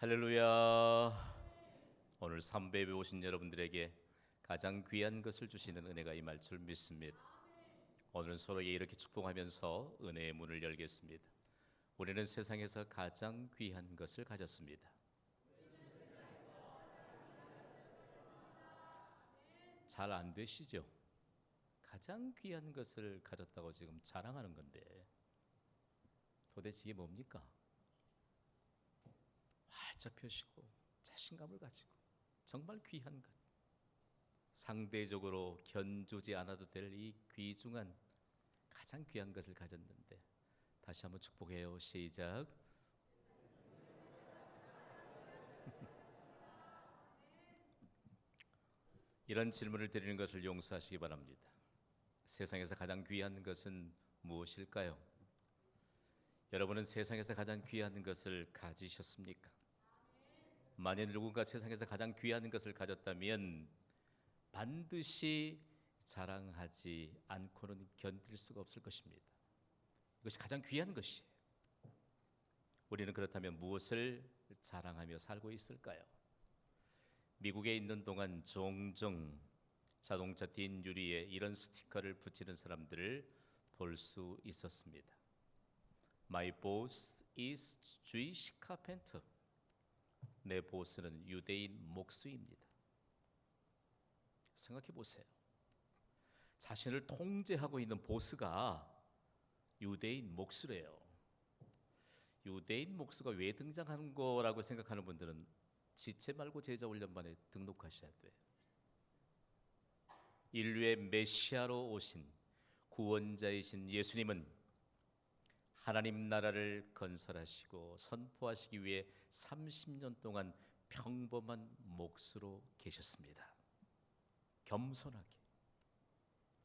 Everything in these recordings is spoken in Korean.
할렐루야. 오늘 삼배에 오신 여러분들에게 가장 귀한 것을 주시는 은혜가 임할 줄 믿습니다. 오늘은 서로에게 이렇게 축복하면서 은혜의 문을 열겠습니다. 우리는 세상에서 가장 귀한 것을 가졌습니다. 잘 안 되시죠? 가장 귀한 것을 가졌다고 지금 자랑하는 건데 도대체 이게 뭡니까? 활짝 펴시고 자신감을 가지고 정말 귀한 것, 상대적으로 견주지 않아도 될 이 귀중한 가장 귀한 것을 가졌는데 다시 한번 축복해요. 시작. 이런 질문을 드리는 것을 용서하시기 바랍니다. 세상에서 가장 귀한 것은 무엇일까요? 여러분은 세상에서 가장 귀한 것을 가지셨습니까? 만일 누군가 세상에서 가장 귀한 것을 가졌다면 반드시 자랑하지 않고는 견딜 수가 없을 것입니다. 이것이 가장 귀한 것이에요. 우리는 그렇다면 무엇을 자랑하며 살고 있을까요? 미국에 있는 동안 종종 자동차 뒷유리에 이런 스티커를 붙이는 사람들을 볼 수 있었습니다. My boss is Jewish carpenter. 내 보스는 유대인 목수입니다. 생각해 보세요. 자신을 통제하고 있는 보스가 유대인 목수래요. 유대인 목수가 왜 등장하는 거라고 생각하는 분들은 지체 말고 제자 훈련반에 등록하셔야 돼요. 인류의 메시아로 오신 구원자이신 예수님은 하나님 나라를 건설하시고 선포하시기 위해 30년 동안 평범한 목수로 계셨습니다. 겸손하게.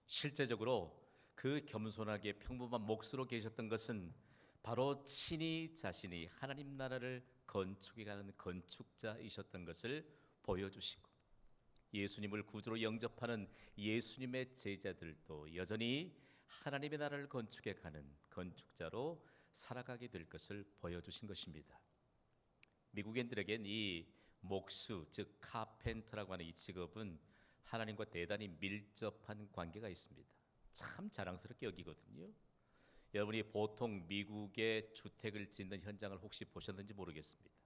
실제적으로 그 겸손하게 평범한 목수로 계셨던 것은 바로 친히 자신이 하나님 나라를 건축해가는 건축자이셨던 것을 보여주시고 예수님을 구주로 영접하는 예수님의 제자들도 여전히 하나님의 나라를 건축해가는 건축자로 살아가게 될 것을 보여주신 것입니다. 미국인들에겐 이 목수, 즉 카펜터라고 하는 이 직업은 하나님과 대단히 밀접한 관계가 있습니다. 참 자랑스럽게 여기거든요. 여러분이 보통 미국의 주택을 짓는 현장을 혹시 보셨는지 모르겠습니다.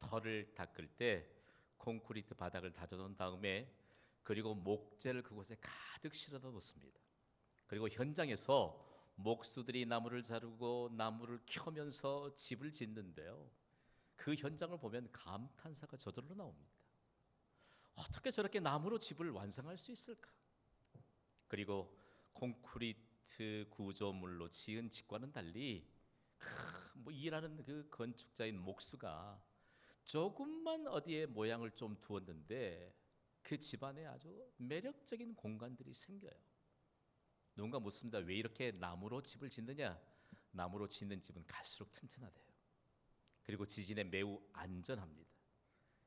털을 닦을 때 콘크리트 바닥을 다져놓은 다음에 그리고 목재를 그곳에 가득 실어다 놓습니다. 그리고 현장에서 목수들이 나무를 자르고 나무를 켜면서 집을 짓는데요. 그 현장을 보면 감탄사가 저절로 나옵니다. 어떻게 저렇게 나무로 집을 완성할 수 있을까? 그리고 콘크리트 구조물로 지은 집과는 달리 일하는 그 건축자인 목수가 조금만 어디에 모양을 좀 두었는데 그 집안에 아주 매력적인 공간들이 생겨요. 누군가 묻습니다. 왜 이렇게 나무로 집을 짓느냐? 나무로 짓는 집은 갈수록 튼튼하대요. 그리고 지진에 매우 안전합니다.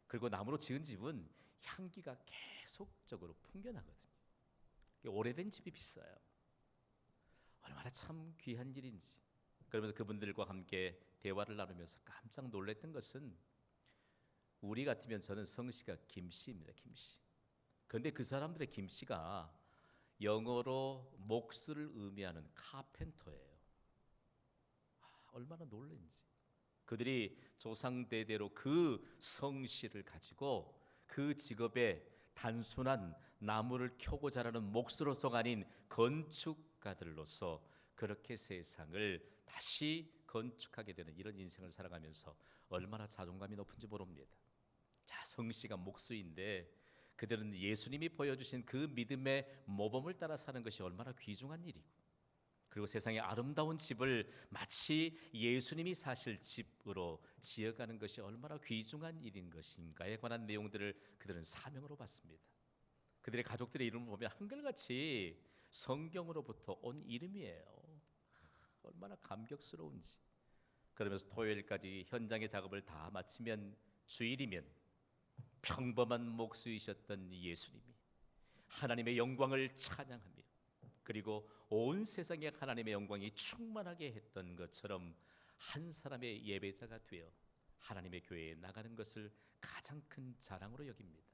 그리고 나무로 지은 집은 향기가 계속적으로 풍겨나거든요. 오래된 집이 비싸요. 얼마나 참 귀한 일인지. 그러면서 그분들과 함께 대화를 나누면서 깜짝 놀랐던 것은 우리 같으면 저는 성씨가 김씨입니다. 김씨. 그런데 그 사람들의 김씨가 영어로 목수를 의미하는 카펜터예요. 얼마나 놀란지. 그들이 조상대대로 그 성씨를 가지고 그 직업에 단순한 나무를 켜고 자라는 목수로서가 아닌 건축가들로서 그렇게 세상을 다시 건축하게 되는 이런 인생을 살아가면서 얼마나 자존감이 높은지 모릅니다. 자, 성씨가 목수인데 그들은 예수님이 보여주신 그 믿음의 모범을 따라 사는 것이 얼마나 귀중한 일이고, 그리고 세상의 아름다운 집을 마치 예수님이 사실 집으로 지어가는 것이 얼마나 귀중한 일인 것인가에 관한 내용들을 그들은 사명으로 받습니다. 그들의 가족들의 이름을 보면 한결같이 성경으로부터 온 이름이에요. 얼마나 감격스러운지. 그러면서 토요일까지 현장의 작업을 다 마치면 주일이면 평범한 목수이셨던 예수님이 하나님의 영광을 찬양하며 그리고 온 세상에 하나님의 영광이 충만하게 했던 것처럼 한 사람의 예배자가 되어 하나님의 교회에 나가는 것을 가장 큰 자랑으로 여깁니다.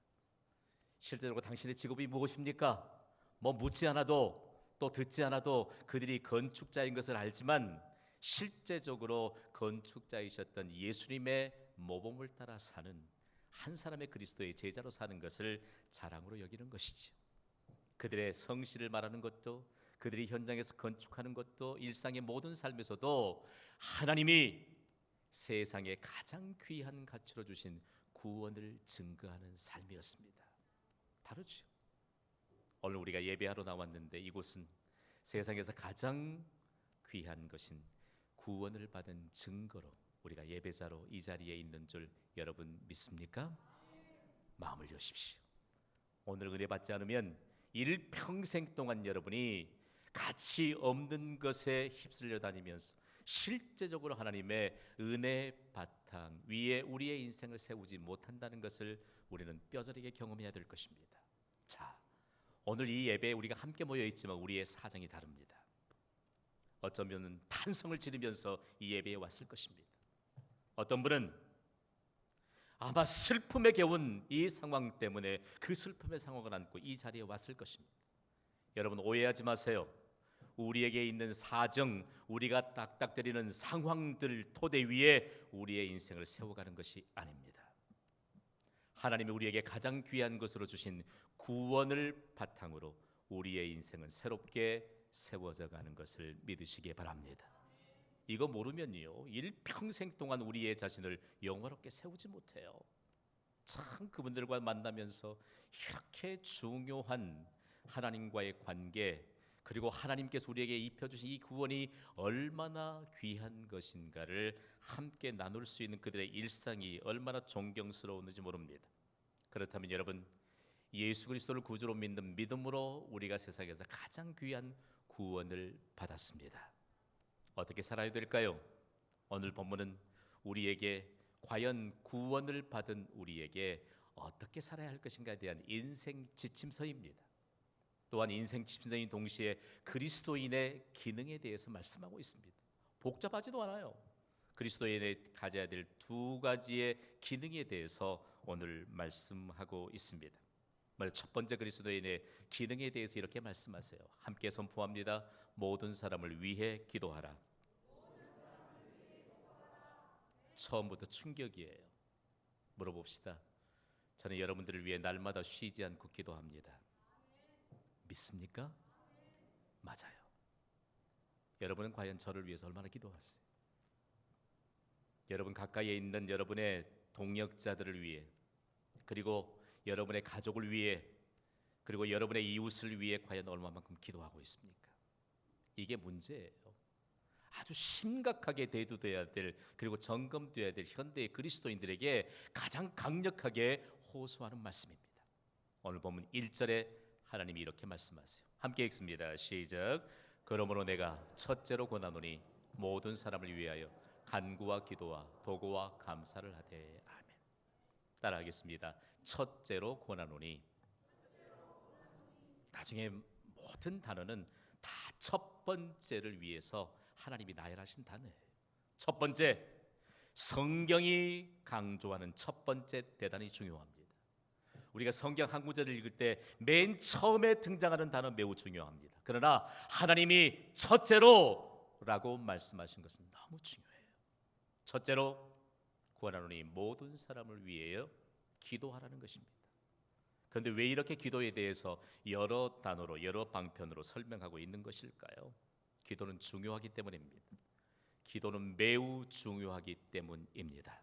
실제로 당신의 직업이 무엇입니까? 뭐 묻지 않아도 또 듣지 않아도 그들이 건축자인 것을 알지만 실제적으로 건축자이셨던 예수님의 모범을 따라 사는 한 사람의 그리스도의 제자로 사는 것을 자랑으로 여기는 것이죠. 그들의 성실을 말하는 것도, 그들이 현장에서 건축하는 것도, 일상의 모든 삶에서도 하나님이 세상에 가장 귀한 가치로 주신 구원을 증거하는 삶이었습니다. 다르죠. 오늘 우리가 예배하러 나왔는데 이곳은 세상에서 가장 귀한 것인 구원을 받은 증거로 우리가 예배자로 이 자리에 있는 줄 여러분 믿습니까? 마음을 여십시오. 오늘 은혜 받지 않으면 일평생 동안 여러분이 가치 없는 것에 휩쓸려 다니면서 실제적으로 하나님의 은혜 바탕 위에 우리의 인생을 세우지 못한다는 것을 우리는 뼈저리게 경험해야 될 것입니다. 자, 오늘 이 예배에 우리가 함께 모여 있지만 우리의 사정이 다릅니다. 어쩌면 탄성을 지르면서 이 예배에 왔을 것입니다. 어떤 분은 아마 슬픔에 겨운 이 상황 때문에 그 슬픔의 상황을 안고 이 자리에 왔을 것입니다. 여러분 오해하지 마세요. 우리에게 있는 사정, 우리가 딱딱거리는 상황들 토대 위에 우리의 인생을 세워가는 것이 아닙니다. 하나님이 우리에게 가장 귀한 것으로 주신 구원을 바탕으로 우리의 인생은 새롭게 세워져 가는 것을 믿으시기 바랍니다. 이거 모르면요 일평생 동안 우리의 자신을 영화롭게 세우지 못해요. 참 그분들과 만나면서 이렇게 중요한 하나님과의 관계, 그리고 하나님께서 우리에게 입혀주신 이 구원이 얼마나 귀한 것인가를 함께 나눌 수 있는 그들의 일상이 얼마나 존경스러웠는지 모릅니다. 그렇다면 여러분, 예수 그리스도를 구주로 믿는 믿음으로 우리가 세상에서 가장 귀한 구원을 받았습니다. 어떻게 살아야 될까요? 오늘 본문은 우리에게 과연 구원을 받은 우리에게 어떻게 살아야 할 것인가에 대한 인생 지침서입니다. 또한 인생 지침서인 동시에 그리스도인의 기능에 대해서 말씀하고 있습니다. 복잡하지도 않아요. 그리스도인이 가져야 될 두 가지의 기능에 대해서 오늘 말씀하고 있습니다. 먼저 첫 번째 그리스도인의 기능에 대해서 이렇게 말씀하세요. 함께 선포합니다. 모든 사람을 위해 기도하라. 처음부터 충격이에요. 물어봅시다. 저는 여러분들을 위해 날마다 쉬지 않고 기도합니다. 믿습니까? 맞아요. 여러분은 과연 저를 위해서 얼마나 기도하세요? 여러분 가까이에 있는 여러분의 동역자들을 위해, 그리고 여러분의 가족을 위해, 그리고 여러분의 이웃을 위해 과연 얼마만큼 기도하고 있습니까? 이게 문제예요. 아주 심각하게 대두돼야 될, 그리고 점검돼야 될 현대의 그리스도인들에게 가장 강력하게 호소하는 말씀입니다. 오늘 본문 1절에 하나님이 이렇게 말씀하세요. 함께 읽습니다. 시작. 그러므로 내가 첫째로 권하노니 모든 사람을 위하여 간구와 기도와 도구와 감사를 하되. 아멘. 따라하겠습니다. 첫째로 권하노니. 나중에 모든 단어는 다 첫 번째를 위해서 하나님이 나열하신 단어예요. 첫 번째, 성경이 강조하는 첫 번째 대단히 중요합니다. 우리가 성경 한 구절을 읽을 때 맨 처음에 등장하는 단어 매우 중요합니다. 그러나 하나님이 첫째로라고 말씀하신 것은 너무 중요해요. 첫째로 구하노니 모든 사람을 위하여 기도하라는 것입니다. 그런데 왜 이렇게 기도에 대해서 여러 단어로, 여러 방편으로 설명하고 있는 것일까요? 기도는 중요하기 때문입니다. 기도는 매우 중요하기 때문입니다.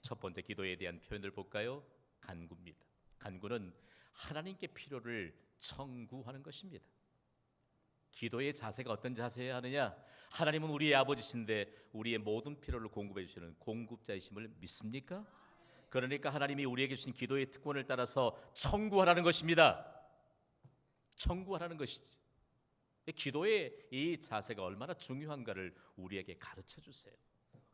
첫 번째 기도에 대한 표현을 볼까요? 간구입니다. 간구는 하나님께 필요를 청구하는 것입니다. 기도의 자세가 어떤 자세여야 하느냐? 하나님은 우리의 아버지신데 우리의 모든 필요를 공급해 주시는 공급자이심을 믿습니까? 그러니까 하나님이 우리에게 주신 기도의 특권을 따라서 청구하라는 것입니다. 청구하라는 것이지. 기도의 이 자세가 얼마나 중요한가를 우리에게 가르쳐 주세요.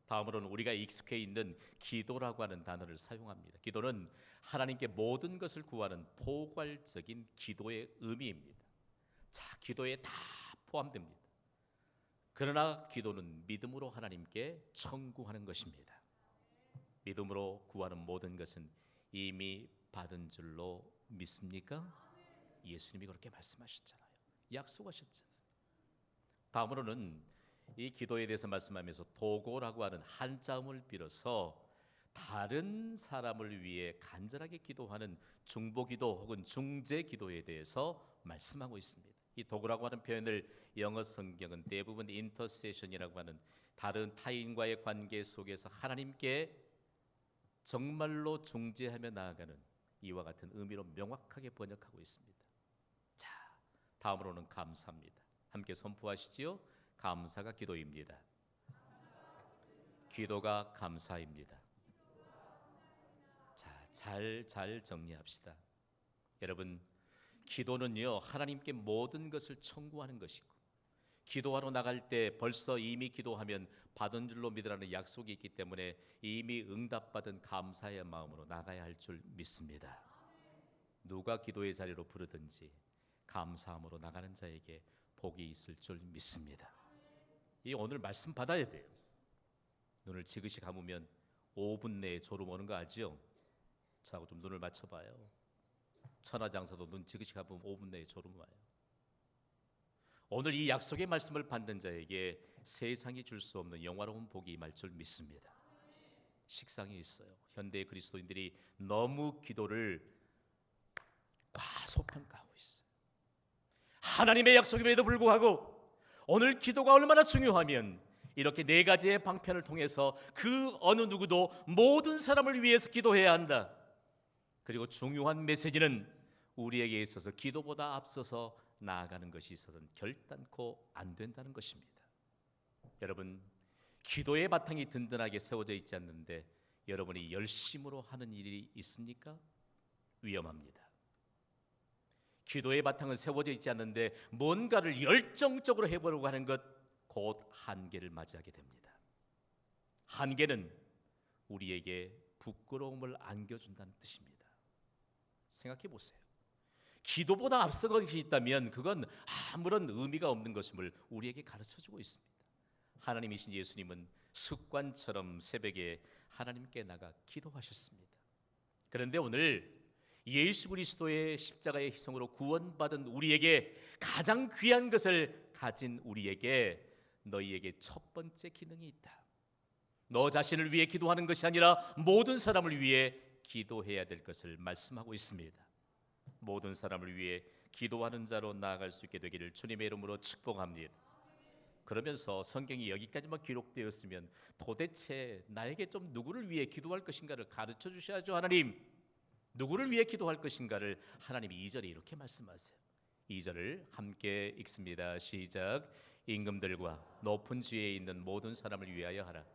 다음으로는 우리가 익숙해 있는 기도라고 하는 단어를 사용합니다. 기도는 하나님께 모든 것을 구하는 포괄적인 기도의 의미입니다. 자, 기도에 다 포함됩니다. 그러나 기도는 믿음으로 하나님께 청구하는 것입니다. 믿음으로 구하는 모든 것은 이미 받은 줄로 믿습니까? 예수님이 그렇게 말씀하셨잖아요. 약속하셨잖아요. 다음으로는 이 기도에 대해서 말씀하면서 도고라고 하는 한자음을 빌어서 다른 사람을 위해 간절하게 기도하는 중보기도 혹은 중재기도에 대해서 말씀하고 있습니다. 이 도구라고 하는 표현을 영어 성경은 대부분 인터세션이라고 하는 다른 타인과의 관계 속에서 하나님께 정말로 중재하며 나아가는 이와 같은 의미로 명확하게 번역하고 있습니다. 자, 다음으로는 감사입니다. 함께 선포하시지요. 감사가 기도입니다. 기도가 감사입니다. 자, 잘 정리합시다. 여러분, 기도는요, 하나님께 모든 것을 청구하는 것이고, 기도하러 나갈 때 벌써 이미 기도하면 받은 줄로 믿으라는 약속이 있기 때문에 이미 응답받은 감사의 마음으로 나가야 할 줄 믿습니다. 누가 기도의 자리로 부르든지 감사함으로 나가는 자에게 복이 있을 줄 믿습니다. 이 오늘 말씀 받아야 돼요. 눈을 지그시 감으면 5분 내에 졸음 오는 거 아지요? 자고 좀 눈을 맞춰봐요. 천하장사도 눈 지그시 감으면 5분 내에 졸음 와요. 오늘 이 약속의 말씀을 받는 자에게 세상이 줄 수 없는 영화로운 복이 임할 줄 믿습니다. 식상이 있어요. 현대의 그리스도인들이 너무 기도를 과소평가하고 있어요. 하나님의 약속임에도 불구하고 오늘 기도가 얼마나 중요하면 이렇게 네 가지의 방편을 통해서 그 어느 누구도 모든 사람을 위해서 기도해야 한다. 그리고 중요한 메시지는 우리에게 있어서 기도보다 앞서서 나아가는 것이 있어서는 결단코 안 된다는 것입니다. 여러분, 기도의 바탕이 든든하게 세워져 있지 않는데 여러분이 열심으로 하는 일이 있습니까? 위험합니다. 기도의 바탕은 세워져 있지 않는데 뭔가를 열정적으로 해보려고 하는 것, 곧 한계를 맞이하게 됩니다. 한계는 우리에게 부끄러움을 안겨준다는 뜻입니다. 생각해 보세요. 기도보다 앞서가 것이 있다면 그건 아무런 의미가 없는 것임을 우리에게 가르쳐주고 있습니다. 하나님이신 예수님은 습관처럼 새벽에 하나님께 나가 기도하셨습니다. 그런데 오늘 예수 그리스도의 십자가의 희생으로 구원받은 우리에게 가장 귀한 것을 가진 우리에게 너희에게 첫 번째 기능이 있다. 너 자신을 위해 기도하는 것이 아니라 모든 사람을 위해 기도해야 될 것을 말씀하고 있습니다. 모든 사람을 위해 기도하는 자로 나아갈 수 있게 되기를 주님의 이름으로 축복합니다. 그러면서 성경이 여기까지만 기록되었으면 도대체 나에게 좀 누구를 위해 기도할 것인가를 가르쳐 주셔야죠. 하나님, 누구를 위해 기도할 것인가를 하나님이 2절에 이렇게 말씀하세요. 2절을 함께 읽습니다. 시작. 임금들과 높은 지위에 있는 모든 사람을 위하여 하라.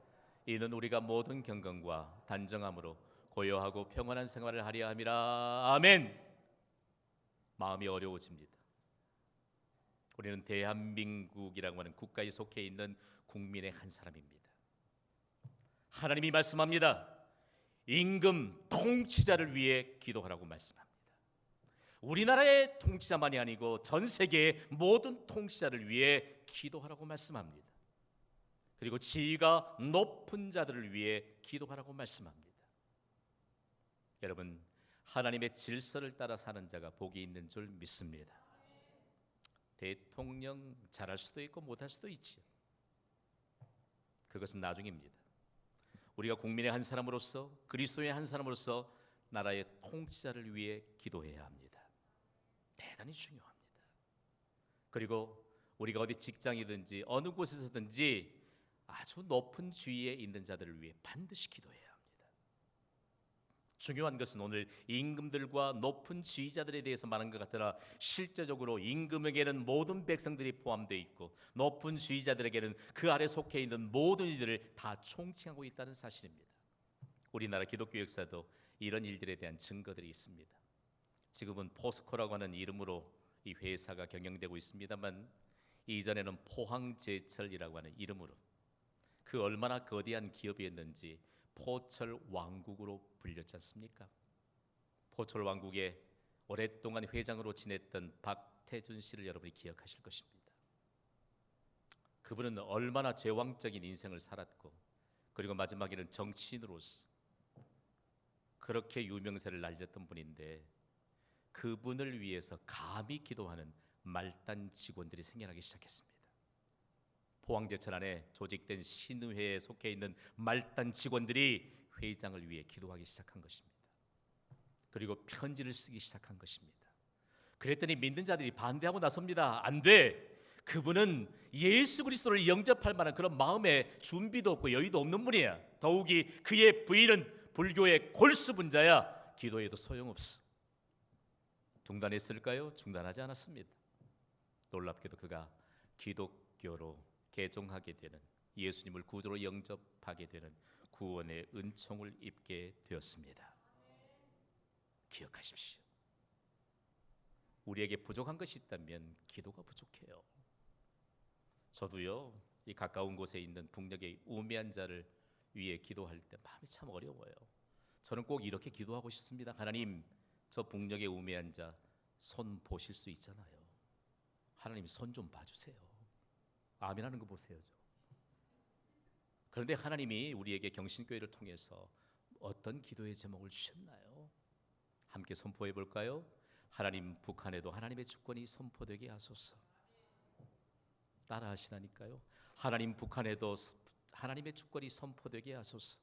이는 우리가 모든 경건과 단정함으로 고요하고 평안한 생활을 하려 함이라. 아멘. 마음이 어려워집니다. 우리는 대한민국이라고 하는 국가에 속해 있는 국민의 한 사람입니다. 하나님이 말씀합니다. 임금 통치자를 위해 기도하라고 말씀합니다. 우리나라의 통치자만이 아니고 전 세계의 모든 통치자를 위해 기도하라고 말씀합니다. 그리고 지위가 높은 자들을 위해 기도하라고 말씀합니다. 여러분, 하나님의 질서를 따라 사는 자가 복이 있는 줄 믿습니다. 대통령 잘할 수도 있고 못할 수도 있지요. 그것은 나중입니다. 우리가 국민의 한 사람으로서, 그리스도의 한 사람으로서 나라의 통치자를 위해 기도해야 합니다. 대단히 중요합니다. 그리고 우리가 어디 직장이든지 어느 곳에서든지 아주 높은 지위에 있는 자들을 위해 반드시 기도해야 합니다. 중요한 것은 오늘 임금들과 높은 지휘자들에 대해서 말한 것 같으나 실제적으로 임금에게는 모든 백성들이 포함되어 있고 높은 지휘자들에게는 그 아래 속해 있는 모든 이들을 다 총칭하고 있다는 사실입니다. 우리나라 기독교 역사도 이런 일들에 대한 증거들이 있습니다. 지금은 포스코라고 하는 이름으로 이 회사가 경영되고 있습니다만 이전에는 포항제철이라고 하는 이름으로 그 얼마나 거대한 기업이었는지 포철 왕국으로 불렸지 않습니까? 포철 왕국의 오랫동안 회장으로 지냈던 박태준 씨를 여러분이 기억하실 것입니다. 그분은 얼마나 제왕적인 인생을 살았고 그리고 마지막에는 정치인으로서 그렇게 유명세를 날렸던 분인데 그분을 위해서 감히 기도하는 말단 직원들이 생겨나기 시작했습니다. 포항제천 안에 조직된 신의회에 속해 있는 말단 직원들이 회장을 위해 기도하기 시작한 것입니다. 그리고 편지를 쓰기 시작한 것입니다. 그랬더니 믿는 자들이 반대하고 나섭니다. 안 돼. 그분은 예수 그리스도를 영접할 만한 그런 마음의 준비도 없고 여유도 없는 분이야. 더욱이 그의 부인은 불교의 골수분자야. 기도해도 소용없어. 중단했을까요? 중단하지 않았습니다. 놀랍게도 그가 기독교로 개종하게 되는, 예수님을 구주로 영접하게 되는 구원의 은총을 입게 되었습니다. 기억하십시오. 우리에게 부족한 것이 있다면 기도가 부족해요. 저도요, 이 가까운 곳에 있는 북녘의 우매한 자를 위해 기도할 때 마음이 참 어려워요. 저는 꼭 이렇게 기도하고 싶습니다. 하나님, 저 북녘의 우매한 자 손 보실 수 있잖아요. 하나님 손 좀 봐주세요. 아멘 하는 거 보세요. 그런데 하나님이 우리에게 경신교회를 통해서 어떤 기도의 제목을 주셨나요? 함께 선포해 볼까요? 하나님, 북한에도 하나님의 주권이 선포되게 하소서. 따라 하시라니까요. 하나님, 북한에도 하나님의 주권이 선포되게 하소서.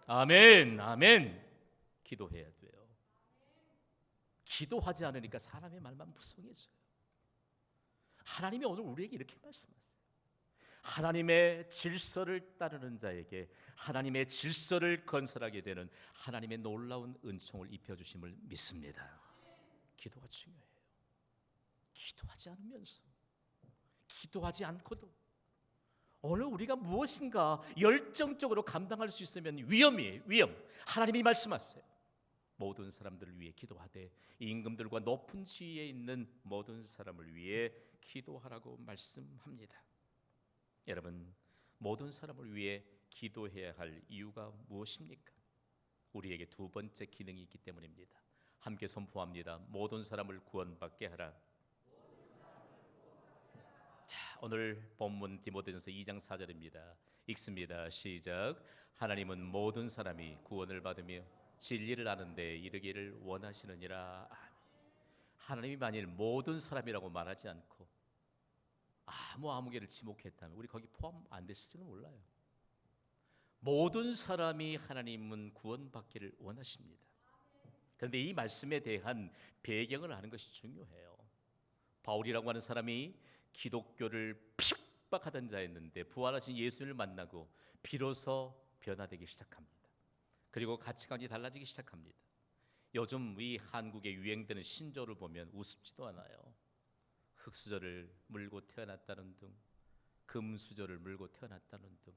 아멘, 아멘. 기도해야 돼요. 기도하지 않으니까 사람의 말만 무성해져요. 하나님이 오늘 우리에게 이렇게 말씀하세요. 하나님의 질서를 따르는 자에게 하나님의 질서를 건설하게 되는 하나님의 놀라운 은총을 입혀주심을 믿습니다. 기도가 중요해요. 기도하지 않으면서, 기도하지 않고도 오늘 우리가 무엇인가 열정적으로 감당할 수 있으면 위험이에요. 위험. 하나님이 말씀하세요. 모든 사람들을 위해 기도하되 임금들과 높은 지위에 있는 모든 사람을 위해 기도하라고 말씀합니다. 여러분, 모든 사람을 위해 기도해야 할 이유가 무엇입니까? 우리에게 두 번째 기능이 있기 때문입니다. 함께 선포합니다. 모든 사람을 구원받게 하라. 자, 오늘 본문 디모데전서 2장 4절입니다. 읽습니다. 시작. 하나님은 모든 사람이 구원을 받으며 진리를 아는 데 이르기를 원하시느니라. 하나님이 만일 모든 사람이라고 말하지 않고 아무 개를 지목했다면 우리 거기 포함 안 됐을지는 몰라요. 모든 사람이 하나님은 구원받기를 원하십니다. 그런데 이 말씀에 대한 배경을 아는 것이 중요해요. 바울이라고 하는 사람이 기독교를 핍박하던 자였는데 부활하신 예수를 만나고 비로소 변화되기 시작합니다. 그리고 가치관이 달라지기 시작합니다. 요즘 이 한국에 유행되는 신조를 보면 우습지도 않아요. 흙수저를 물고 태어났다는 등, 금수저를 물고 태어났다는 등,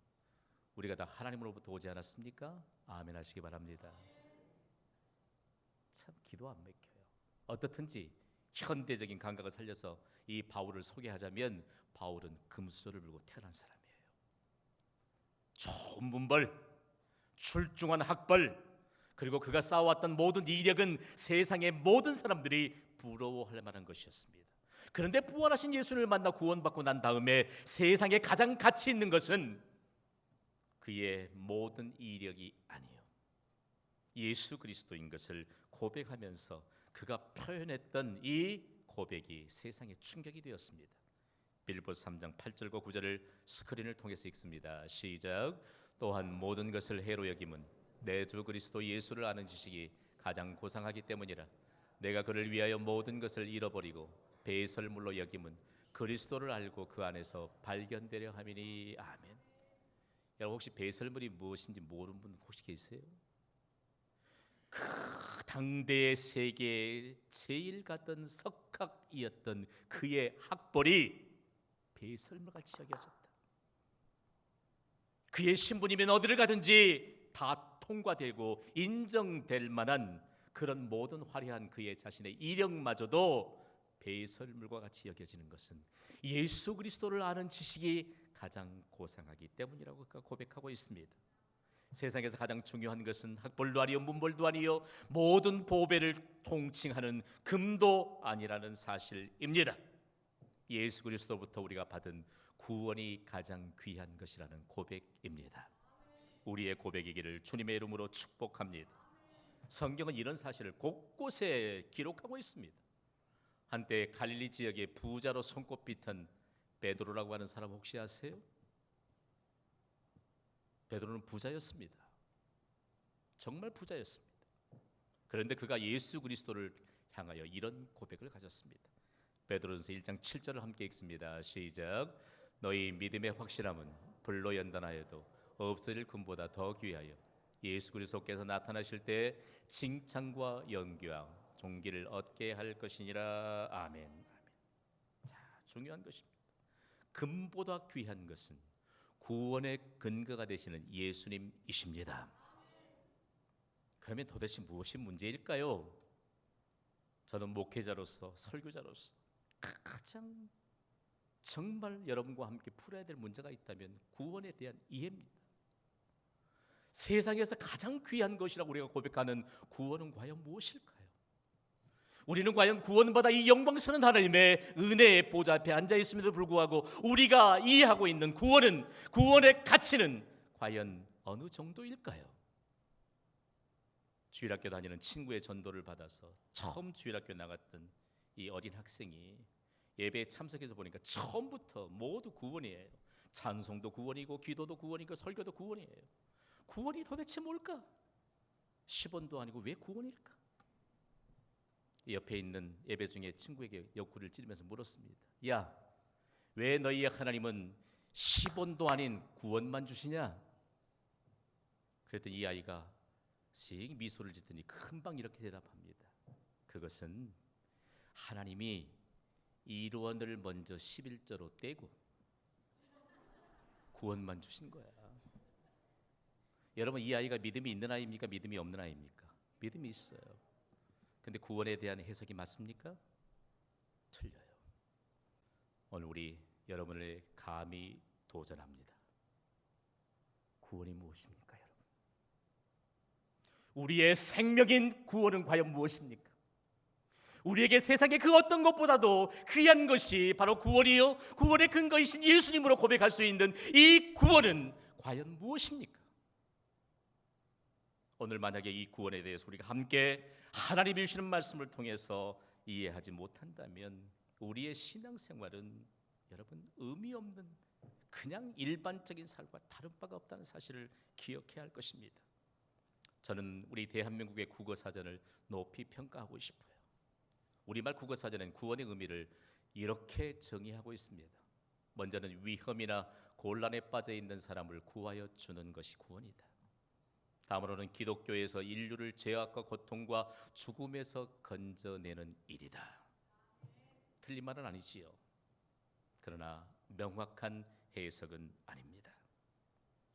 우리가 다 하나님으로부터 오지 않았습니까? 아멘 하시기 바랍니다. 참 기도 안 막혀요. 어떻든지 현대적인 감각을 살려서 이 바울을 소개하자면 바울은 금수저를 물고 태어난 사람이에요. 좋은 문벌, 출중한 학벌, 그리고 그가 쌓아왔던 모든 이력은 세상의 모든 사람들이 부러워할 만한 것이었습니다. 그런데 부활하신 예수를 만나 구원받고 난 다음에 세상에 가장 가치 있는 것은 그의 모든 이력이 아니요, 예수 그리스도인 것을 고백하면서 그가 표현했던 이 고백이 세상에 충격이 되었습니다. 빌보스 3장 8절과 9절을 스크린을 통해서 읽습니다. 시작. 또한 모든 것을 해로 여김은 내 주 그리스도 예수를 아는 지식이 가장 고상하기 때문이라. 내가 그를 위하여 모든 것을 잃어버리고 배설물로 여김은 그리스도를 알고 그 안에서 발견되려 함이니. 아멘. 여러분, 혹시 배설물이 무엇인지 모르는 분 혹시 계세요? 그 당대의 세계의 제일 같은 석학이었던 그의 학벌이 배설물같이 여겨졌다. 그의 신분이면 어디를 가든지 다 통과되고 인정될 만한 그런 모든 화려한 그의 자신의 이력마저도 배설물과 같이 여겨지는 것은 예수 그리스도를 아는 지식이 가장 고상하기 때문이라고 그가 고백하고 있습니다. 세상에서 가장 중요한 것은 학벌도 아니요 문벌도 아니요 모든 보배를 통칭하는 금도 아니라는 사실입니다. 예수 그리스도로부터 우리가 받은 구원이 가장 귀한 것이라는 고백입니다. 우리의 고백이기를 주님의 이름으로 축복합니다. 성경은 이런 사실을 곳곳에 기록하고 있습니다. 한때 갈릴리 지역의 부자로 손꼽히던 베드로라고 하는 사람 혹시 아세요? 베드로는 부자였습니다. 정말 부자였습니다. 그런데 그가 예수 그리스도를 향하여 이런 고백을 가졌습니다. 베드로전서 1장 7절을 함께 읽습니다. 시작. 너희 믿음의 확실함은 불로 연단하여도 없어질 금보다 더 귀하여 예수 그리스도께서 나타나실 때 칭찬과 영광 존귀를 얻게 할 것이니라. 아멘. 아멘. 자, 중요한 것입니다. 금보다 귀한 것은 구원의 근거가 되시는 예수님이십니다. 그러면 도대체 무엇이 문제일까요? 저는 목회자로서 설교자로서 가장 정말 여러분과 함께 풀어야 될 문제가 있다면 구원에 대한 이해입니다. 세상에서 가장 귀한 것이라고 우리가 고백하는 구원은 과연 무엇일까요? 우리는 과연 구원받아 이 영광스러운 하나님의 은혜의 보좌 앞에 앉아 있음에도 불구하고 우리가 이해하고 있는 구원의 가치는 과연 어느 정도일까요? 주일학교 다니는 친구의 전도를 받아서 처음 주일학교 나갔던 이 어린 학생이 예배에 참석해서 보니까 처음부터 모두 구원이에요. 찬송도 구원이고 기도도 구원이고 설교도 구원이에요. 구원이 도대체 뭘까? 10원도 아니고 왜 구원일까? 옆에 있는 예배 중에 친구에게 옆구리를 찌르면서 물었습니다. 야, 왜 너희의 하나님은 10원도 아닌 구원만 주시냐? 그랬더니 이 아이가 씩 미소를 짓더니 금방 이렇게 대답합니다. 그것은 하나님이 1원을 먼저 11조로 떼고 구원만 주신 거야. 여러분, 이 아이가 믿음이 있는 아이입니까? 믿음이 없는 아이입니까? 믿음이 있어요. 근데 구원에 대한 해석이 맞습니까? 틀려요. 오늘 우리 여러분을 감히 도전합니다. 구원이 무엇입니까, 여러분? 우리의 생명인 구원은 과연 무엇입니까? 우리에게 세상의 그 어떤 것보다도 귀한 것이 바로 구원이요, 구원의 근거이신 예수님으로 고백할 수 있는 이 구원은 과연 무엇입니까? 오늘 만약에 이 구원에 대해서 우리가 함께 하나님이 주시는 말씀을 통해서 이해하지 못한다면 우리의 신앙생활은 여러분 의미 없는 그냥 일반적인 삶과 다른 바가 없다는 사실을 기억해야 할 것입니다. 저는 우리 대한민국의 국어사전을 높이 평가하고 싶어요. 우리말 국어사전은 구원의 의미를 이렇게 정의하고 있습니다. 먼저는 위험이나 곤란에 빠져 있는 사람을 구하여 주는 것이 구원이다. 다음으로는 기독교에서 인류를 죄악과 고통과 죽음에서 건져내는 일이다. 틀린 말은 아니지요. 그러나 명확한 해석은 아닙니다.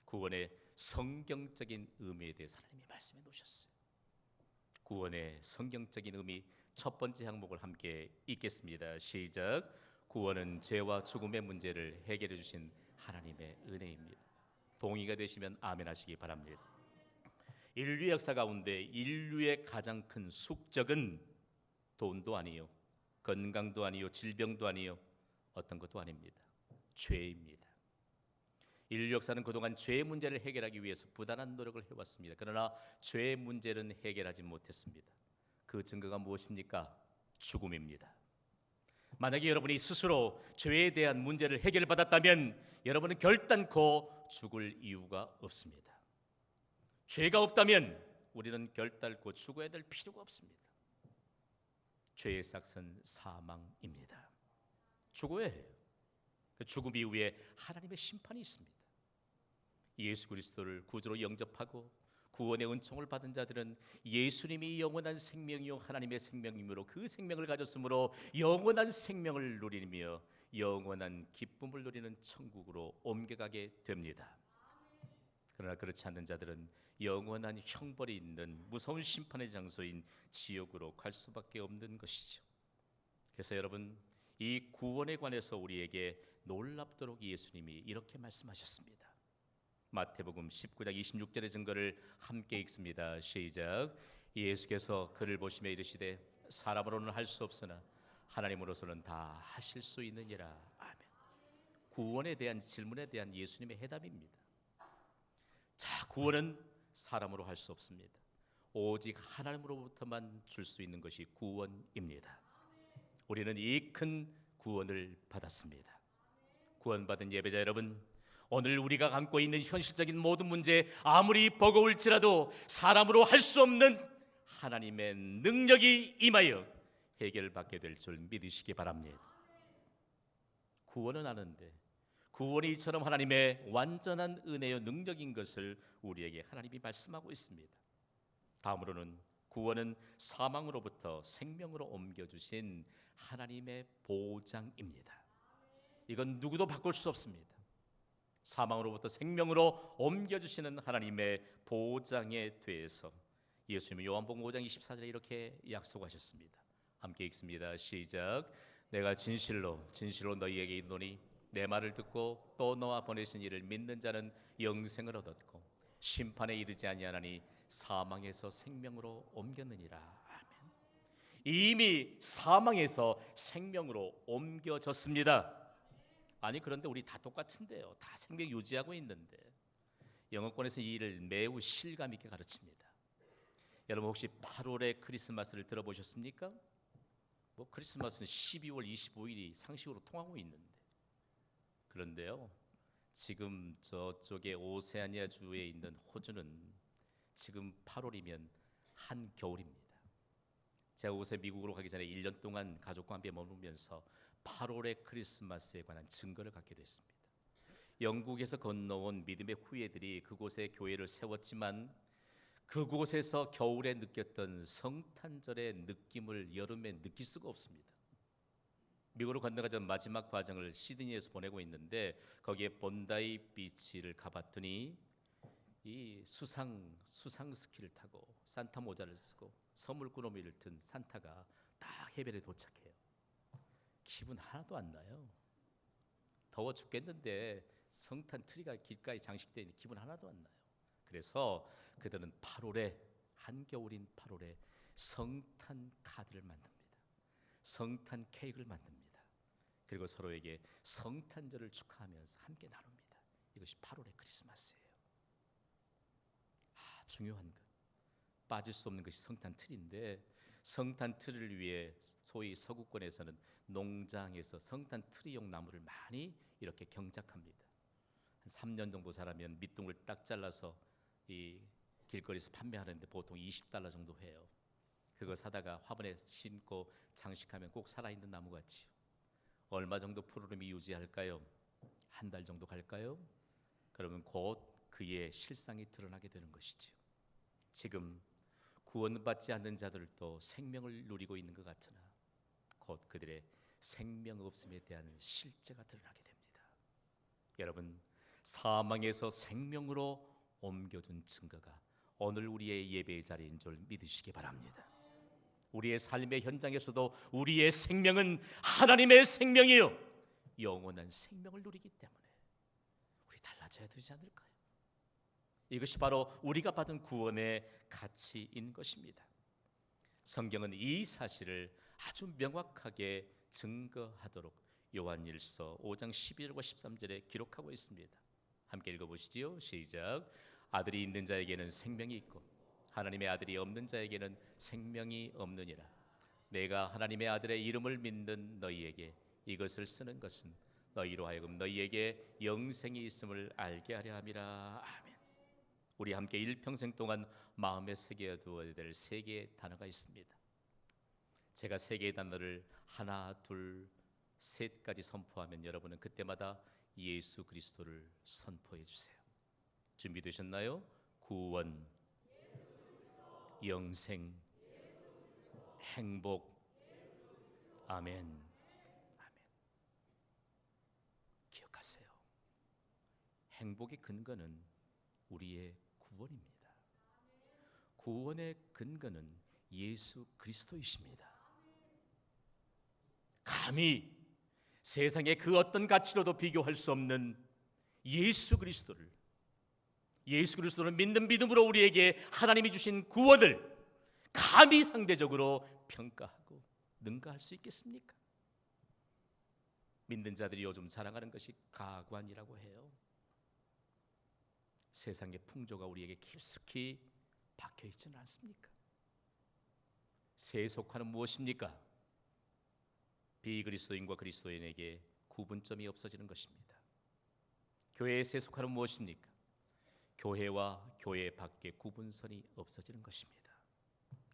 구원의 성경적인 의미에 대해서 하나님이 말씀해 놓으셨어요. 구원의 성경적인 의미 첫 번째 항목을 함께 읽겠습니다. 시작. 구원은 죄와 죽음의 문제를 해결해 주신 하나님의 은혜입니다. 동의가 되시면 아멘 하시기 바랍니다. 인류 역사 가운데 인류의 가장 큰 숙적은 돈도 아니요, 건강도 아니요, 질병도 아니요, 어떤 것도 아닙니다. 죄입니다. 인류 역사는 그동안 죄의 문제를 해결하기 위해서 부단한 노력을 해왔습니다. 그러나 죄의 문제는 해결하지 못했습니다. 그 증거가 무엇입니까? 죽음입니다. 만약에 여러분이 스스로 죄에 대한 문제를 해결받았다면 여러분은 결단코 죽을 이유가 없습니다. 죄가 없다면 우리는 결단코 죽어야 될 필요가 없습니다. 죄의 삭은 사망입니다. 죽어야 해요. 그 죽음 이후에 하나님의 심판이 있습니다. 예수 그리스도를 구주로 영접하고 구원의 은총을 받은 자들은 예수님이 영원한 생명이요 하나님의 생명이므로 그 생명을 가졌으므로 영원한 생명을 누리며 영원한 기쁨을 누리는 천국으로 옮겨가게 됩니다. 그러나 그렇지 않는 자들은 영원한 형벌이 있는 무서운 심판의 장소인 지옥으로 갈 수밖에 없는 것이죠. 그래서 여러분, 이 구원에 관해서 우리에게 놀랍도록 예수님이 이렇게 말씀하셨습니다. 마태복음 19장 26절의 증거를 함께 읽습니다. 시작. 예수께서 그를 보시며 이르시되 사람으로는 할 수 없으나 하나님으로서는 다 하실 수 있느니라. 아멘. 구원에 대한 질문에 대한 예수님의 해답입니다. 자, 구원은 사람으로 할 수 없습니다. 오직 하나님으로부터만 줄 수 있는 것이 구원입니다. 우리는 이 큰 구원을 받았습니다. 구원받은 예배자 여러분, 오늘 우리가 안고 있는 현실적인 모든 문제 아무리 버거울지라도 사람으로 할 수 없는 하나님의 능력이 임하여 해결받게 될 줄 믿으시기 바랍니다. 구원은 아는데 구원이 이처럼 하나님의 완전한 은혜의 능력인 것을 우리에게 하나님이 말씀하고 있습니다. 다음으로는 구원은 사망으로부터 생명으로 옮겨주신 하나님의 보장입니다. 이건 누구도 바꿀 수 없습니다. 사망으로부터 생명으로 옮겨주시는 하나님의 보장에 대해서 예수님은 요한복음 5장 24절에 이렇게 약속하셨습니다. 함께 읽습니다. 시작. 내가 진실로 너희에게 이르노니 내 말을 듣고 또 너와 보내신 이를 믿는 자는 영생을 얻었고 심판에 이르지 아니하나니 사망에서 생명으로 옮겼느니라. 아멘. 이미 사망에서 생명으로 옮겨졌습니다. 아니 그런데 우리 다 똑같은데요. 다 생명 유지하고 있는데 영어권에서 이 일을 매우 실감 있게 가르칩니다. 여러분 혹시 8월의 크리스마스를 들어보셨습니까? 뭐 크리스마스는 12월 25일이 상식으로 통하고 있는데, 그런데요 지금 저쪽에 오세아니아 주에 있는 호주는 지금 8월이면 한겨울입니다. 제가 옷에 미국으로 가기 전에 1년 동안 가족과 함께 머물면서 8월의 크리스마스에 관한 증거를 갖게 됐습니다. 영국에서 건너온 믿음의 후예들이 그곳에 교회를 세웠지만 그곳에서 겨울에 느꼈던 성탄절의 느낌을 여름에 느낄 수가 없습니다. 미국으로 건너가자 마지막 과정을 시드니에서 보내고 있는데 거기에 본다이 비치를 가봤더니 이 수상 스키를 타고 산타 모자를 쓰고 서물구러미를 든 산타가 딱 해변에 도착해요. 기분 하나도 안 나요. 더워 죽겠는데 성탄 트리가 길가에 장식되어 있는 기분 하나도 안 나요. 그래서 그들은 8월에 한겨울인 8월에 성탄 카드를 만듭니다. 성탄 케이크를 만듭니다. 그리고 서로에게 성탄절을 축하하면서 함께 나눕니다. 이것이 8월의 크리스마스예요. 중요한 것, 빠질 수 없는 것이 성탄 트리인데 성탄 트리를 위해 소위 서구권에서는 농장에서 성탄 트리용 나무를 많이 이렇게 경작합니다. 한 3년 정도 자라면 밑둥을 딱 잘라서 이 길거리에서 판매하는데 보통 $20 정도 해요. 그거 사다가 화분에 심고 장식하면 꼭 살아있는 나무 같지요. 얼마 정도 푸르름이 유지할까요? 한 달 정도 갈까요? 그러면 곧 그의 실상이 드러나게 되는 것이죠. 지금 구원받지 않는 자들도 생명을 누리고 있는 것 같으나 곧 그들의 생명 없음에 대한 실제가 드러나게 됩니다. 여러분, 사망에서 생명으로 옮겨준 증거가 오늘 우리의 예배의 자리인 줄 믿으시기 바랍니다. 우리의 삶의 현장에서도 우리의 생명은 하나님의 생명이요 영원한 생명을 누리기 때문에 우리 달라져야 되지 않을까요? 이것이 바로 우리가 받은 구원의 가치인 것입니다. 성경은 이 사실을 아주 명확하게 증거하도록 요한일서 5장 12절과 13절에 기록하고 있습니다. 함께 읽어보시지요. 시작. 아들이 있는 자에게는 생명이 있고 하나님의 아들이 없는 자에게는 생명이 없느니라. 내가 하나님의 아들의 이름을 믿는 너희에게 이것을 쓰는 것은 너희로 하여금 너희에게 영생이 있음을 알게 하려 함이라. 아멘. 우리 함께 일평생 동안 마음에 새겨 두어야 될 세 개의 단어가 있습니다. 제가 세 개의 단어를 하나, 둘, 셋까지 선포하면 여러분은 그때마다 예수 그리스도를 선포해 주세요. 준비되셨나요? 구원, 영생, 행복. 아멘. 아멘. 기억하세요. 행복의 근거는 우리의 구원입니다. 구원의 근거는 예수 그리스도이십니다. 감히 세상의 그 어떤 가치로도 비교할 수 없는 예수 그리스도를, 예수 그리스도를 믿는 믿음으로 우리에게 하나님이 주신 구원을 감히 상대적으로 평가하고 능가할 수 있겠습니까? 믿는 자들이 요즘 자랑하는 것이 가관이라고 해요. 세상의 풍조가 우리에게 깊숙이 박혀 있지는 않습니까? 세속화는 무엇입니까? 비그리스도인과 그리스도인에게 구분점이 없어지는 것입니다. 교회의 세속화는 무엇입니까? 교회와 교회 밖의 구분선이 없어지는 것입니다.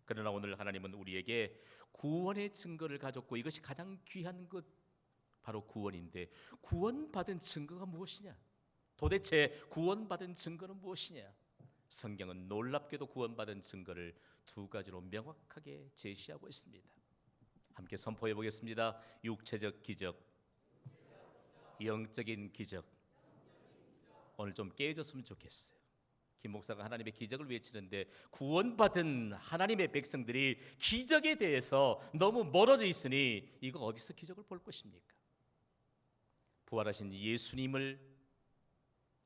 그러나 오늘 하나님은 우리에게 구원의 증거를 가졌고, 이것이 가장 귀한 것, 바로 구원인데, 구원받은 증거가 무엇이냐? 도대체 구원받은 증거는 무엇이냐? 성경은 놀랍게도 구원받은 증거를 두 가지로 명확하게 제시하고 있습니다. 함께 선포해 보겠습니다. 육체적 기적, 영적인 기적. 오늘 좀 깨졌으면 좋겠어요. 김 목사가 하나님의 기적을 외치는데, 구원받은 하나님의 백성들이 기적에 대해서 너무 멀어져 있으니 이거 어디서 기적을 볼 것입니까? 부활하신 예수님을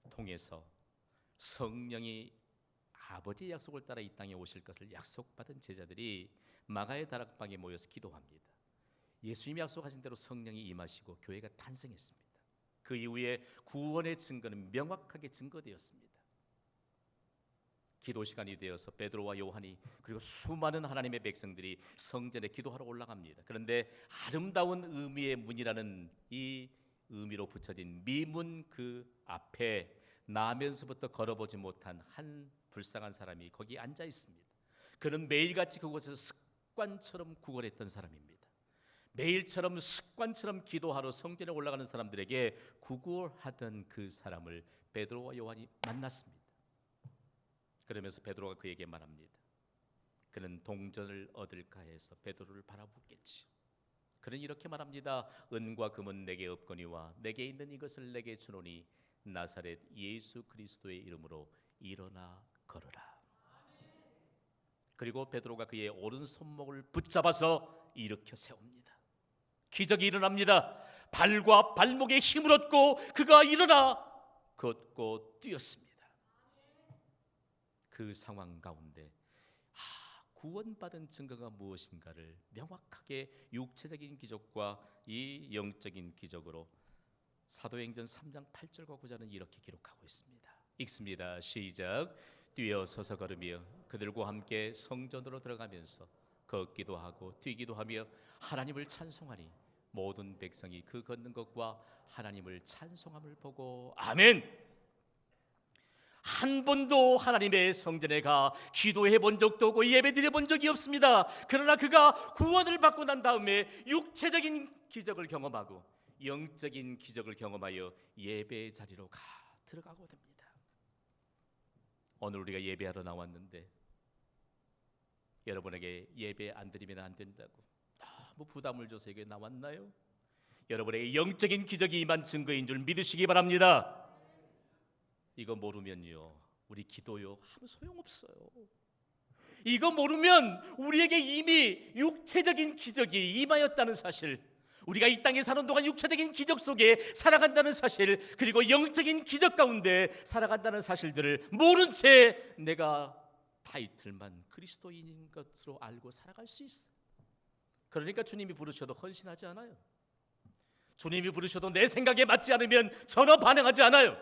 통해서 성령이 아버지의 약속을 따라 이 땅에 오실 것을 약속받은 제자들이 마가의 다락방에 모여서 기도합니다. 예수님이 약속하신 대로 성령이 임하시고 교회가 탄생했습니다. 그 이후에 구원의 증거는 명확하게 증거되었습니다. 기도 시간이 되어서 베드로와 요한이, 그리고 수많은 하나님의 백성들이 성전에 기도하러 올라갑니다. 그런데 아름다운 의미의 문이라는 이 의미로 붙여진 미문 그 앞에 나면서부터 걸어보지 못한 한 불쌍한 사람이 거기 앉아 있습니다. 그는 매일같이 그곳에서 습관처럼 구걸했던 사람입니다. 매일처럼 습관처럼 기도하러 성전에 올라가는 사람들에게 구걸하던 그 사람을 베드로와 요한이 만났습니다. 그러면서 베드로가 그에게 말합니다. 그는 동전을 얻을까 해서 베드로를 바라보겠지. 그는 이렇게 말합니다. 은과 금은 내게 없거니와 내게 있는 이것을 내게 주노니 나사렛 예수 그리스도의 이름으로 일어나 걸으라. 그리고 베드로가 그의 오른손목을 붙잡아서 일으켜 세웁니다. 기적이 일어납니다. 발과 발목에 힘을 얻고 그가 일어나 걷고 뛰었습니다. 그 상황 가운데 구원받은 증거가 무엇인가를 명확하게 육체적인 기적과 이 영적인 기적으로 사도행전 3장 8절과 9절은 이렇게 기록하고 있습니다. 읽습니다. 시작. 뛰어 서서 걸으며 그들과 함께 성전으로 들어가면서 걷기도 하고 뛰기도 하며 하나님을 찬송하니 모든 백성이 그 걷는 것과 하나님을 찬송함을 보고 아멘. 한 번도 하나님의 성전에 가 기도해 본 적도 없고 예배 드려 본 적이 없습니다. 그러나 그가 구원을 받고 난 다음에 육체적인 기적을 경험하고 영적인 기적을 경험하여 예배 자리로 들어가고 됩니다. 오늘 우리가 예배하러 나왔는데 여러분에게 예배 안 드리면 안 된다고 너무 부담을 줘서 여기 나왔나요? 여러분에게 영적인 기적이 임한 증거인 줄 믿으시기 바랍니다. 이거 모르면요, 우리 기도요 아무 소용없어요. 이거 모르면 우리에게 이미 육체적인 기적이 임하였다는 사실, 우리가 이 땅에 사는 동안 육체적인 기적 속에 살아간다는 사실, 그리고 영적인 기적 가운데 살아간다는 사실들을 모른 채 내가 타이틀만 그리스도인인 것으로 알고 살아갈 수 있어. 그러니까 주님이 부르셔도 헌신하지 않아요. 주님이 부르셔도 내 생각에 맞지 않으면 전혀 반응하지 않아요.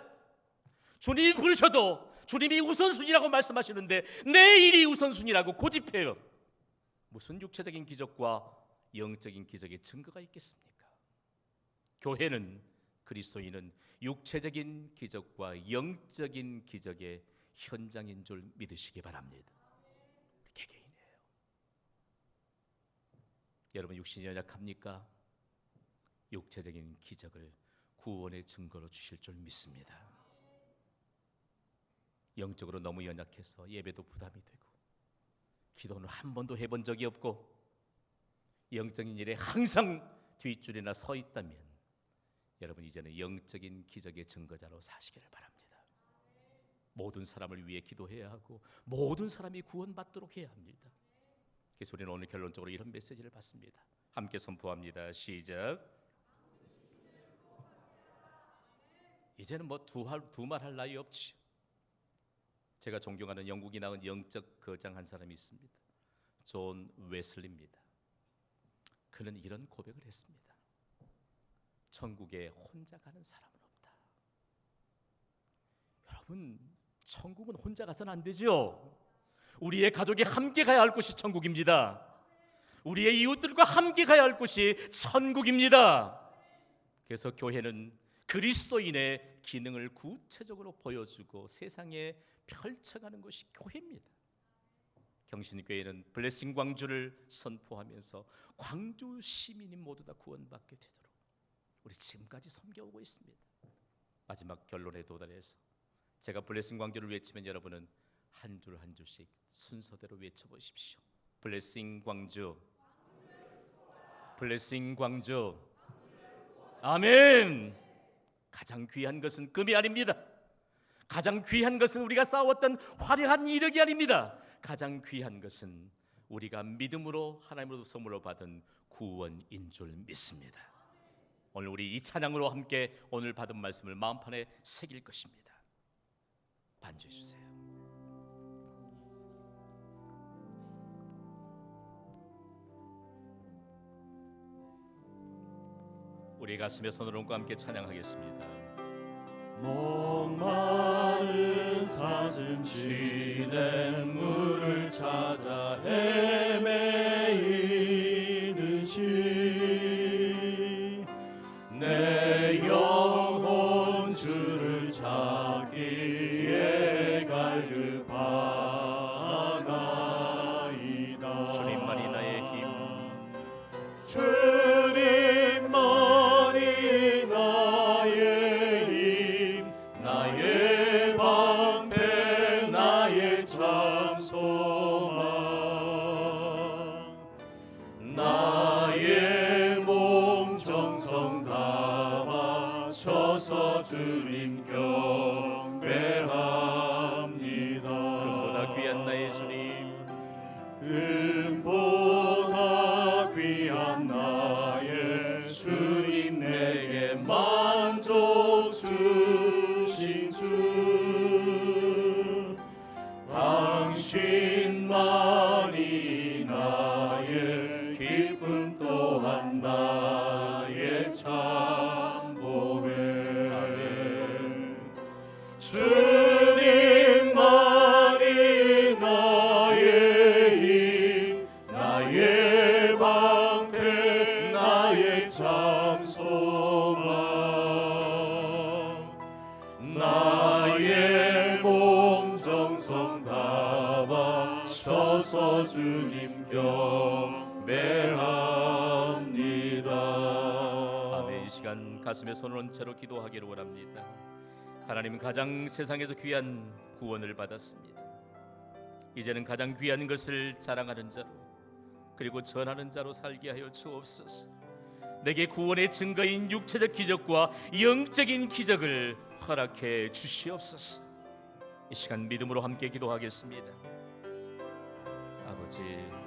주님이 부르셔도 주님이 우선순위라고 말씀하시는데 내 일이 우선순위라고 고집해요. 무슨 육체적인 기적과 영적인 기적의 증거가 있겠습니까? 교회는, 그리스도인은 육체적인 기적과 영적인 기적의 현장인 줄 믿으시기 바랍니다. 개개인이에요. 여러분 육신이 연약합니까? 육체적인 기적을 구원의 증거로 주실 줄 믿습니다. 영적으로 너무 연약해서 예배도 부담이 되고 기도는 한 번도 해본 적이 없고 영적인 일에 항상 뒷줄이나 서 있다면 여러분 이제는 영적인 기적의 증거자로 사시기를 바랍니다. 모든 사람을 위해 기도해야 하고 모든 사람이 구원받도록 해야 합니다. 그래서 우리는 오늘 결론적으로 이런 메시지를 받습니다. 함께 선포합니다. 시작. 이제는 뭐 두말할 나위 없지. 제가 존경하는 영국이 낳은 영적 거장 한 사람이 있습니다. 존 웨슬리입니다. 그는 이런 고백을 했습니다. 천국에 혼자 가는 사람은 없다. 여러분, 천국은 혼자 가서는 안 되죠. 우리의 가족이 함께 가야 할 곳이 천국입니다. 우리의 이웃들과 함께 가야 할 곳이 천국입니다. 그래서 교회는 그리스도인의 기능을 구체적으로 보여주고 세상에 펼쳐가는 것이 교회입니다. 경신교회는 블레싱 광주를 선포하면서 광주 시민이 모두 다 구원받게 되도록 우리 지금까지 섬겨오고 있습니다. 마지막 결론에 도달해서 제가 블레싱 광주를 외치면 여러분은 한 줄 한 줄씩 순서대로 외쳐보십시오. 블레싱 광주, 블레싱 광주. 아멘. 가장 귀한 것은 금이 아닙니다. 가장 귀한 것은 우리가 쌓아왔던 화려한 이력이 아닙니다. 가장 귀한 것은 우리가 믿음으로 하나님으로부터 선물로 받은 구원인 줄 믿습니다. 오늘 우리 이 찬양으로 함께 오늘 받은 말씀을 마음판에 새길 것입니다. 반주해 주세요. 우리 가슴에 손을 얹고 함께 찬양하겠습니다. 목마른 사슴 시냇 물을 찾아 헤매이듯이 내 영혼 주를 찾기에 갈급하나이다. 주님만이 나의 힘, 주님만이 나의 힘, 나의 방패, 나의 참 소망, 나의 몸 정성 다 바쳐서 주님 경배합니다. 금보다 귀한 나의 주님, 금보다 귀한 나의 주님, 내게 만족 주신 주, 당신만이 나의 기쁨 또한 나의 참 보배. 주님만이 나의 힘, 나의 방패, 나의 참 소망, 나의 몸 정성 다 바쳐서 주님 경배합니다. 아멘. 이 시간 가슴에 손을 얹은 채로 기도하기를 원합니다. 하나님은 가장 세상에서 귀한 구원을 받았습니다. 이제는 가장 귀한 것을 자랑하는 자로 그리고 전하는 자로 살게 하여 주옵소서. 내게 구원의 증거인 육체적 기적과 영적인 기적을 허락해 주시옵소서. 이 시간 믿음으로 함께 기도하겠습니다. 아버지,